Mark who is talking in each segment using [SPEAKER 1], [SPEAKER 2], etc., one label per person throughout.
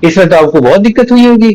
[SPEAKER 1] इसमें तो आपको बहुत दिक्कत हुई होगी।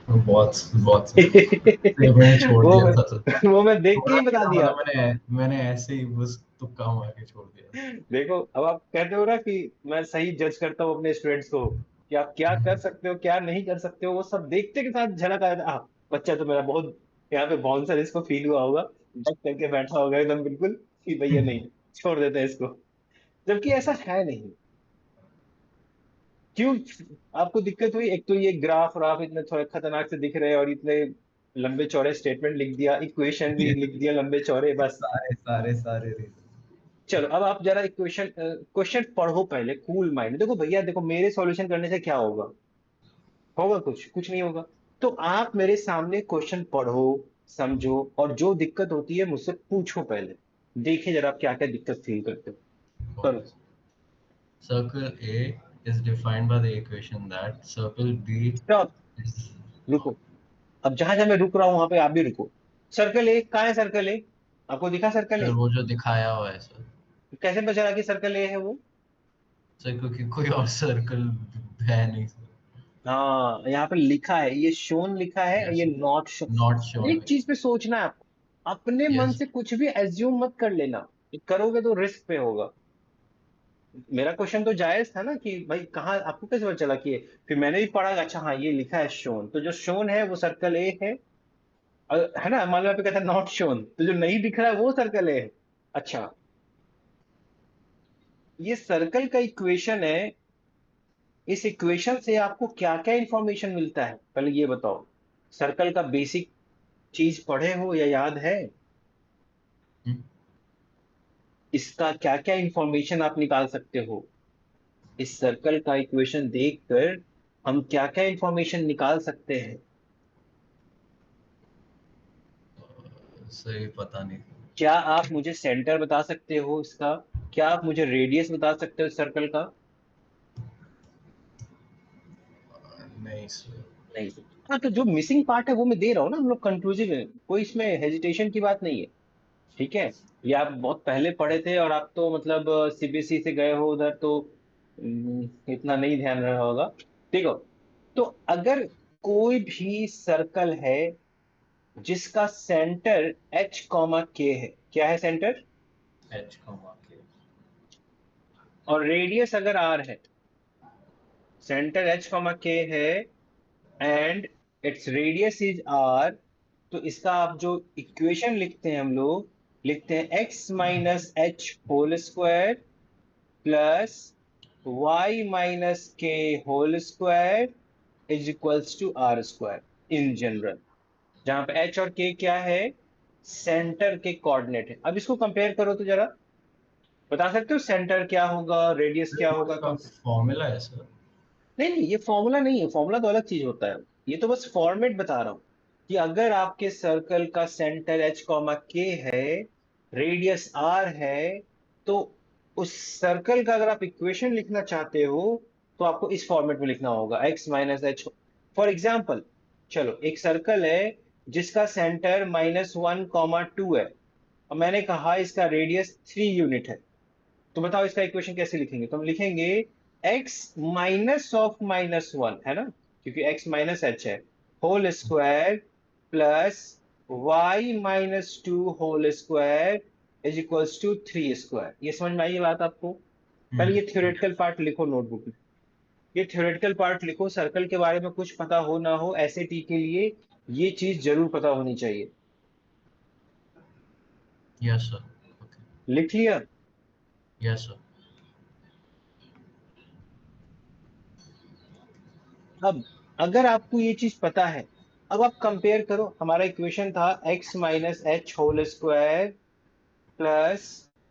[SPEAKER 2] बहुत बहुत फिर मैंने छोड़
[SPEAKER 1] वो
[SPEAKER 2] दिया
[SPEAKER 1] मैं
[SPEAKER 2] था।
[SPEAKER 1] वो मैं देख के
[SPEAKER 2] छोड़ा
[SPEAKER 1] ही बता
[SPEAKER 2] क्या,
[SPEAKER 1] दिया।
[SPEAKER 2] मतलब मैंने ऐसे ही बस तुक्का मार के छोड़ दिया।
[SPEAKER 1] देखो अब आप कहते हो ना कि मैं सही जज करता हूँ अपने स्टूडेंट्स को कि आप क्या कर सकते हो क्या नहीं कर सकते हो, वो सब देखते के साथ झलक आया था। बच्चा तो मेरा बहुत यहाँ पे बाउंसर, इसको फील हुआ होगा, जज करके बैठा होगा एकदम बिल्कुल कि भैया नहीं, छोड़ देते हैं इसको, जबकि ऐसा है नहीं। क्यों आपको दिक्कत हुई? एक तो ये ग्राफ व्राफ इतने थोड़े खतरनाक से दिख रहे हैं, और इतने लंबे चौड़े स्टेटमेंट लिख दिया, इक्वेशन भी
[SPEAKER 2] ये
[SPEAKER 1] लिख दिया लंबे चौड़े, बस।
[SPEAKER 2] सारे रीजन।
[SPEAKER 1] चलो अब आप जरा इक्वेशन क्वेश्चन पढ़ो पहले कूल माइंड। देखो भैया देखो, मेरे सॉल्यूशन करने से क्या होगा? होगा कुछ? कुछ नहीं होगा। तो आप मेरे सामने क्वेश्चन पढ़ो, समझो, और जो दिक्कत होती है मुझसे पूछो पहले। देखिए जरा आप क्या क्या दिक्कत फील करते हो। करो।
[SPEAKER 2] Circle A is defined by the equation that circle B
[SPEAKER 1] stop.
[SPEAKER 2] is
[SPEAKER 1] रुको। अब जहां जहां मैं रुक रहा हूं वहां पे आप भी रुको। सर्कल ए कहाँ है? सर्कल ए आपको दिखा? सर्कल
[SPEAKER 2] सर
[SPEAKER 1] ए
[SPEAKER 2] वो जो दिखाया हुआ है सर।
[SPEAKER 1] कैसे पता चला कि सर्कल ए है वो?
[SPEAKER 2] सर क्योंकि कोई और सर्कल है नहीं सर।
[SPEAKER 1] हाँ यहाँ पे लिखा है, ये शोन लिखा है,
[SPEAKER 2] यस
[SPEAKER 1] ये नॉट
[SPEAKER 2] नॉट
[SPEAKER 1] शोन।
[SPEAKER 2] शोन
[SPEAKER 1] एक चीज पे सोचना है आपको, अपने मन
[SPEAKER 2] यस।
[SPEAKER 1] से कुछ भी एज्यूम मत कर लेना। ये करोगे तो रिस्क पे होगा। मेरा क्वेश्चन तो जायज था ना कि भाई कहाँ, आपको कैसे पता चला कि फिर मैंने भी पढ़ा, अच्छा हाँ ये लिखा है शोन, तो जो शोन है वो सर्कल ए है। है ना? मान लो यहाँ पे कहता है नॉट शोन, तो जो नहीं दिख रहा है वो सर्कल ए है। अच्छा, ये सर्कल का इक्वेशन है। इस इक्वेशन से आपको क्या क्या इंफॉर्मेशन मिलता है पहले ये बताओ। सर्कल का बेसिक चीज पढ़े हो या याद है? इसका क्या क्या इंफॉर्मेशन आप निकाल सकते हो? इस सर्कल का इक्वेशन देखकर हम क्या क्या इंफॉर्मेशन निकाल सकते हैं?
[SPEAKER 2] सर ये पता नहीं।
[SPEAKER 1] क्या आप मुझे सेंटर बता सकते हो इसका? क्या आप मुझे रेडियस बता सकते हो इस सर्कल का?
[SPEAKER 2] नहीं सर।
[SPEAKER 1] नहीं। हाँ, तो जो मिसिंग पार्ट है वो मैं दे रहा हूँ ना, हम लोग कंक्लूसिव है, कोई इसमें हेजिटेशन की बात नहीं है। ठीक है। ये आप बहुत पहले पढ़े थे, और आप तो मतलब सीबीएसई से गए हो उधर, तो इतना नहीं ध्यान रहा होगा। देखो, तो अगर कोई भी सर्कल है जिसका सेंटर एच कॉमा के है, क्या है सेंटर?
[SPEAKER 2] एच कॉमा के।
[SPEAKER 1] और रेडियस अगर आर है, सेंटर एच कॉमा के है, and its radius is R, तो इसका आप जो इक्वेशन लिखते हैं, हम लोग लिखते हैं x minus h whole square plus y minus k whole square is equals to r square in general. जहां पे एच और के क्या है? सेंटर के कोऑर्डिनेट है। अब इसको कंपेयर करो तो जरा बता सकते हो सेंटर क्या होगा, रेडियस
[SPEAKER 2] सर
[SPEAKER 1] क्या
[SPEAKER 2] वो
[SPEAKER 1] होगा?
[SPEAKER 2] इसका फॉर्मूला है सर।
[SPEAKER 1] नहीं नहीं, ये फॉर्मूला नहीं है, फॉर्मूला तो अलग चीज होता है। ये तो बस फॉर्मेट बता रहा हूं कि अगर आपके सर्कल का सेंटर एच कॉमा के है, रेडियस आर है, तो उस सर्कल का अगर आप इक्वेशन लिखना चाहते हो तो आपको इस फॉर्मेट में लिखना होगा, x minus H. For example, चलो एक सर्कल है जिसका सेंटर -1, 2 है, और मैंने कहा इसका रेडियस 3 यूनिट है। तो बताओ इसका इक्वेशन कैसे लिखेंगे? तो हम लिखेंगे x -(-1) है ना, क्योंकि x माइनस एच है, whole square plus y-2 whole square is equals to 3 square. ये समझ में आई ये बात आपको? पहले ये थ्योरेटिकल पार्ट लिखो नोटबुक में। ये थ्योरेटिकल पार्ट लिखो, सर्कल के बारे में कुछ पता हो ना हो, ऐसे टी के लिए ये चीज जरूर पता होनी चाहिए।
[SPEAKER 2] Yes sir. ओके।
[SPEAKER 1] लिख लिया?
[SPEAKER 2] Yes sir.
[SPEAKER 1] अब अगर आपको ये चीज पता है, अब आप कंपेयर करो। हमारा इक्वेशन था x minus h whole square plus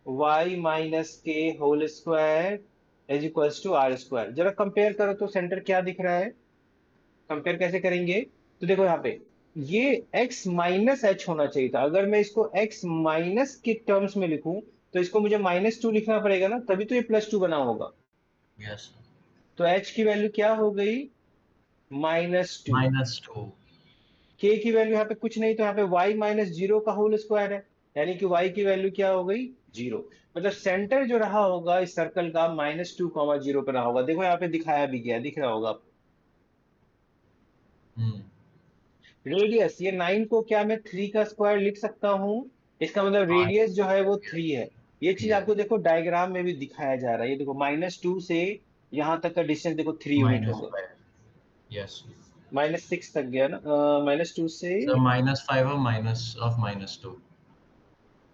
[SPEAKER 1] y minus k whole square is equals to r square. जरा कंपेयर करो तो सेंटर क्या दिख रहा है? कंपेयर कैसे करेंगे? तो देखो यहाँ पे, ये x माइनस एच होना चाहिए था। अगर मैं इसको x माइनस के टर्म्स में लिखूं तो इसको मुझे -2 लिखना पड़ेगा ना, तभी तो ये +2 बना होगा।
[SPEAKER 2] Yes sir.
[SPEAKER 1] तो h की वैल्यू क्या हो गई? -2।
[SPEAKER 2] -2।
[SPEAKER 1] के की वैल्यू यहाँ पे कुछ नहीं, तो यहाँ पे y-0 का होल स्क्वायर है, यानी कि y की वैल्यू क्या हो गई? 0। मतलब सेंटर जो रहा होगा इस सर्कल का -2, 0 पे रहा होगा। देखो यहाँ पे दिखाया भी गया, दिख रहा होगा आपको। रेडियस, ये 9 को क्या मैं 3 का स्क्वायर लिख सकता हूँ? इसका मतलब
[SPEAKER 2] हाँ
[SPEAKER 1] रेडियस जो है वो 3 है। ये चीज
[SPEAKER 2] ये
[SPEAKER 1] आपको देखो डायग्राम में भी दिखाया जा रहा है। ये देखो -2 से यहाँ तक का डिस्टेंस देखो 3 यूनिट हो गया।
[SPEAKER 2] -5 यस
[SPEAKER 1] -6 तक गया ना, -2 से
[SPEAKER 2] सर -5 और माइनस ऑफ -2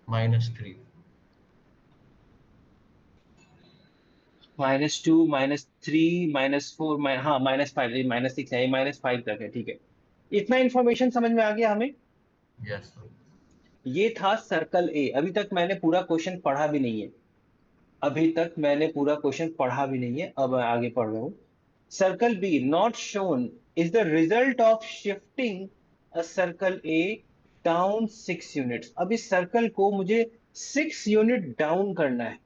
[SPEAKER 2] -3
[SPEAKER 1] -2 -3 -4 हाँ -5, ये -6 है, ये -5 तक है, ठीक है। इतना इन्फॉर्मेशन समझ में आ गया हमें।
[SPEAKER 2] यस
[SPEAKER 1] ये था सर्कल ए। अभी तक मैंने पूरा क्वेश्चन पढ़ा भी नहीं है। अभी तक मैंने पूरा क्वेश्चन पढ़ा भी नहीं है, अब मैं आगे पढ़ रहा हूं। Circle B not shown is the result of shifting a circle A down 6 units. अब इस सर्कल को मुझे 6 यूनिट डाउन करना है,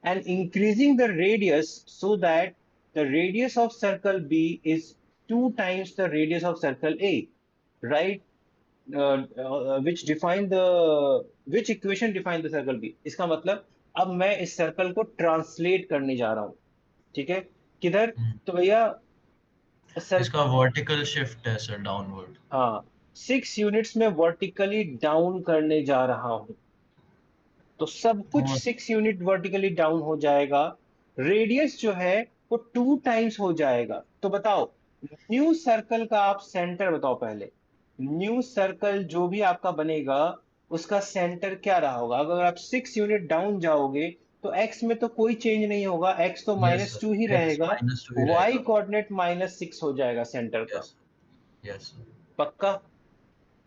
[SPEAKER 1] and increasing the radius so that the radius of circle B is 2 times the radius of circle A, right? Which equation define the circle B? इसका मतलब अब मैं इस सर्कल को ट्रांसलेट करने जा रहा हूं, ठीक है? किधर? तो भैया सर,
[SPEAKER 2] इसका वर्टिकल शिफ्ट है सर डाउनवर्ड
[SPEAKER 1] हाँ, 6 यूनिट्स में वर्टिकली डाउन करने जा रहा हूं, तो सब कुछ
[SPEAKER 2] तो
[SPEAKER 1] 6 यूनिट वर्टिकली डाउन हो जाएगा। रेडियस जो है वो 2 टाइम्स हो जाएगा। तो बताओ, न्यू सर्कल का आप सेंटर बताओ पहले। न्यू सर्कल जो भी आपका बनेगा उसका सेंटर क्या रहा होगा? अगर आप 6 यूनिट डाउन जाओगे तो एक्स में तो कोई चेंज नहीं होगा, एक्स तो
[SPEAKER 2] यस
[SPEAKER 1] -2 ही
[SPEAKER 2] सर एक्स
[SPEAKER 1] रहेगा।
[SPEAKER 2] -2 ही
[SPEAKER 1] वाई
[SPEAKER 2] रहेगा
[SPEAKER 1] कोऑर्डिनेट -6 हो जाएगा सेंटर का।
[SPEAKER 2] यस यस
[SPEAKER 1] पक्का?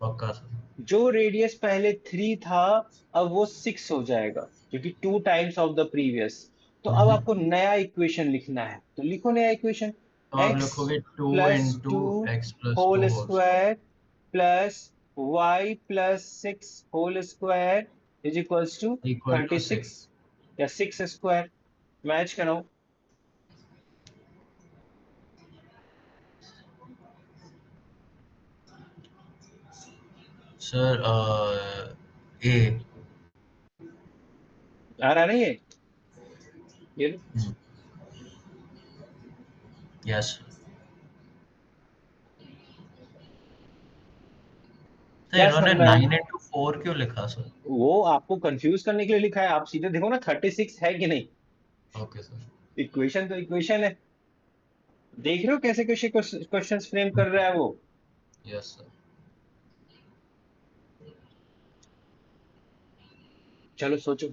[SPEAKER 2] पक्का सर
[SPEAKER 1] जो रेडियस पहले 3 था अब वो 6 हो जाएगा, क्योंकि 2 टाइम्स ऑफ द प्रीवियस। तो अब आपको नया इक्वेशन लिखना है, तो लिखो नया इक्वेशन।
[SPEAKER 2] तो आप
[SPEAKER 1] एक्स
[SPEAKER 2] लिखोगे 2
[SPEAKER 1] plus
[SPEAKER 2] into
[SPEAKER 1] two
[SPEAKER 2] X plus two
[SPEAKER 1] whole
[SPEAKER 2] wholes
[SPEAKER 1] square plus Y plus 6 whole square is equals to
[SPEAKER 2] equal to
[SPEAKER 1] 36
[SPEAKER 2] 6
[SPEAKER 1] या 6 स्क्वायर। मैच कराओ।
[SPEAKER 2] सर ए
[SPEAKER 1] आ रहा नहीं है ये?
[SPEAKER 2] यस तो
[SPEAKER 1] क्या
[SPEAKER 2] इन्होंने
[SPEAKER 1] समझ?
[SPEAKER 2] 9 into 4 क्यों लिखा सर
[SPEAKER 1] वो आपको कंफ्यूज करने के लिए लिखा है। आप सीधे देखो ना 36 है कि नहीं।
[SPEAKER 2] ओके सर
[SPEAKER 1] इक्वेशन तो इक्वेशन है। देख रहे हो कैसे कैसे क्वेश्चंस फ्रेम कर रहा है वो?
[SPEAKER 2] यस सर
[SPEAKER 1] चलो सोचो।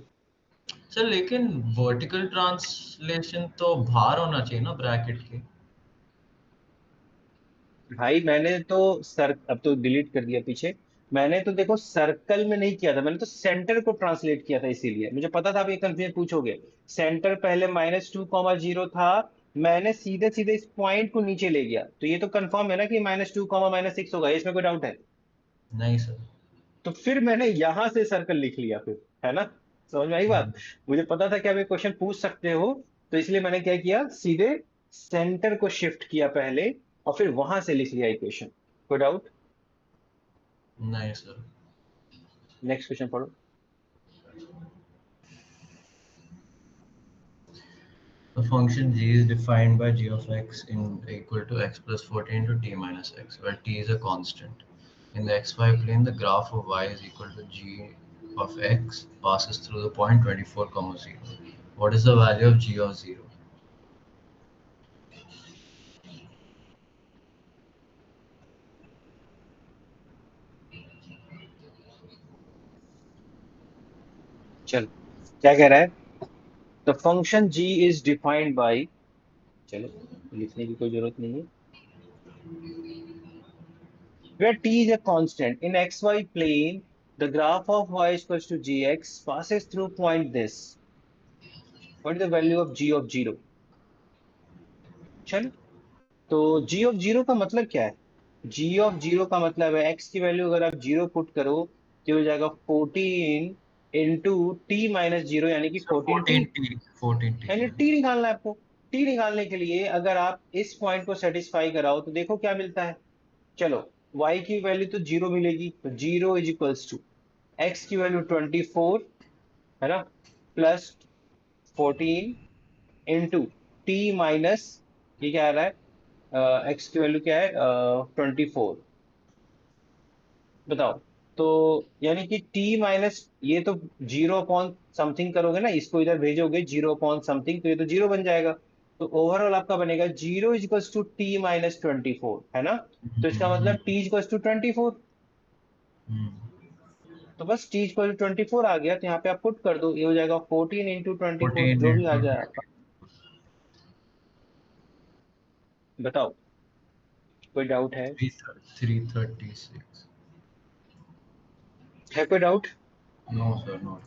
[SPEAKER 2] सर लेकिन वर्टिकल ट्रांसलेशन तो बाहर होना चाहिए ना ब्रैकेट के
[SPEAKER 1] भाई मैंने तो सर, अब तो डिलीट कर दिया पीछे। मैंने तो देखो सर्कल में नहीं किया था, मैंने तो सेंटर को ट्रांसलेट किया था, इसीलिए मुझे पता था आप ये कंफ्यूजन पूछोगे। सेंटर पहले -2, 0 था। मैंने सीधे सीधे इस पॉइंट को नीचे ले गया, तो ये तो कंफर्म है ना कि -2, -6 होगा, इसमें कोई डाउट है?
[SPEAKER 2] नहीं सर
[SPEAKER 1] तो फिर मैंने यहां से सर्कल लिख लिया फिर, है ना? समझ में आई बात? मुझे पता था कि आप ये क्वेश्चन पूछ सकते हो, तो इसलिए मैंने क्या किया, सीधे सेंटर को शिफ्ट किया पहले और फिर वहां से लिख लिया इक्वेशन। कोई डाउट?
[SPEAKER 2] नहीं सर
[SPEAKER 1] नेक्स्ट क्वेश्चन पढ़ो।
[SPEAKER 2] The function g is defined by g of x in equal to x plus 14 to t minus x, where t is a constant. In the xy plane, the graph of y is equal to g of x passes through the point 24, 0. What is the value of g of 0?
[SPEAKER 1] चलो, क्या कह रहा है? The function G is defined by, चलो लिखने की कोई जरूरत नहीं है। Where t is a constant in xy plane, the graph of y is equals to gx passes through point this. What is the value of g of 0? चलो, तो g of 0 का मतलब क्या है? g of 0 का मतलब है x की वैल्यू अगर आप 0 पुट करो तो हो जाएगा 14 इंटू t-0, यानी कि
[SPEAKER 2] So
[SPEAKER 1] 14t।
[SPEAKER 2] 14t, 14t.
[SPEAKER 1] यानी t निकालना है आपको। t निकालने के लिए अगर आप इस पॉइंट को सेटिस्फाई कराओ तो देखो क्या मिलता है। चलो, y की वैल्यू तो 0 मिलेगी, तो 0 टू x की वैल्यू 24, है ना, प्लस 14 इंटू टी माइनस, ये क्या आ रहा है, x की वैल्यू क्या है 24। बताओ। तो यानी कि t माइनस ये तो 0 अपॉन समथिंग करोगे ना, इसको इधर भेजोगे 0 अपॉन समथिंग, तो ये तो 0 बन जाएगा। तो ओवरऑल आपका बनेगा 0 इक्वल्स टू t माइनस 24, है ना। तो इसका मतलब t इक्वल्स टू 24। तो बस t इक्वल टू 24 आ गया, तो यहाँ पे आप पुट कर दो, ये हो जाएगा 14 × 24,
[SPEAKER 2] 14
[SPEAKER 1] जो भी आ
[SPEAKER 2] into
[SPEAKER 1] जाए आपका। बताओ, कोई डाउट है?
[SPEAKER 2] 336.
[SPEAKER 1] है कोई डाउट?
[SPEAKER 2] No, sir, not.